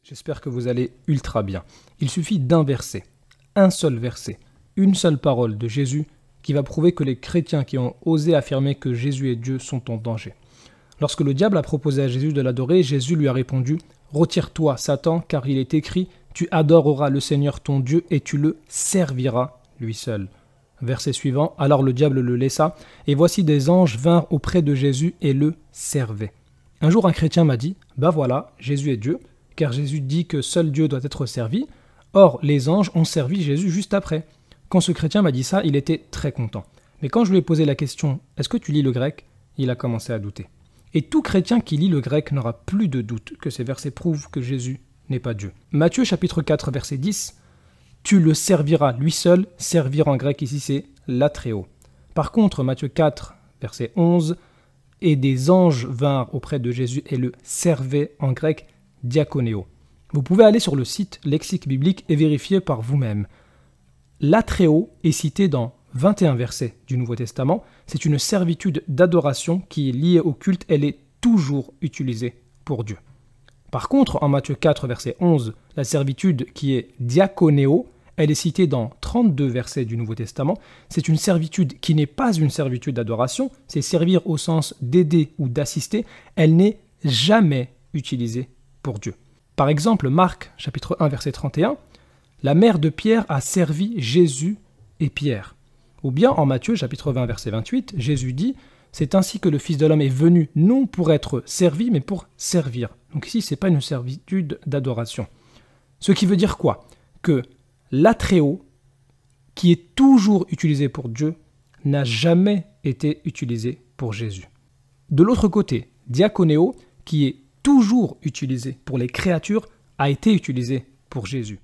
J'espère que vous allez ultra bien. Il suffit d'un verset, un seul verset, une seule parole de Jésus qui va prouver que les chrétiens qui ont osé affirmer que Jésus est Dieu sont en danger. Lorsque le diable a proposé à Jésus de l'adorer, Jésus lui a répondu « Retire-toi, Satan, car il est écrit « Tu adoreras le Seigneur ton Dieu et tu le serviras lui seul ». Verset suivant, alors le diable le laissa, et voici des anges vinrent auprès de Jésus et le servaient. Un jour un chrétien m'a dit « Bah voilà, Jésus est Dieu ». Car Jésus dit que seul Dieu doit être servi. Or, les anges ont servi Jésus juste après. Quand ce chrétien m'a dit ça, il était très content. Mais quand je lui ai posé la question « Est-ce que tu lis le grec ?», il a commencé à douter. Et tout chrétien qui lit le grec n'aura plus de doute que ces versets prouvent que Jésus n'est pas Dieu. Matthieu chapitre 4, verset 10, « Tu le serviras lui seul », servir en grec ici c'est « latréo ». Par contre, Matthieu 4, verset 11, « Et des anges vinrent auprès de Jésus et le servaient » en grec « diakonéo ». Vous pouvez aller sur le site Lexique biblique et vérifier par vous-même. Latréo est cité dans 21 versets du Nouveau Testament. C'est une servitude d'adoration qui est liée au culte. Elle est toujours utilisée pour Dieu. Par contre, en Matthieu 4, verset 11, la servitude qui est diakonéo, elle est citée dans 32 versets du Nouveau Testament. C'est une servitude qui n'est pas une servitude d'adoration. C'est servir au sens d'aider ou d'assister. Elle n'est jamais utilisée pour Dieu. Par exemple, Marc, chapitre 1, verset 31, « La mère de Pierre a servi Jésus et Pierre ». Ou bien en Matthieu, chapitre 20, verset 28, Jésus dit « C'est ainsi que le Fils de l'homme est venu, non pour être servi, mais pour servir ». Donc ici, ce n'est pas une servitude d'adoration. Ce qui veut dire quoi ? Que l'atréo, qui est toujours utilisé pour Dieu, n'a jamais été utilisé pour Jésus. De l'autre côté, diakonéo, qui est toujours utilisé pour les créatures, a été utilisé pour Jésus.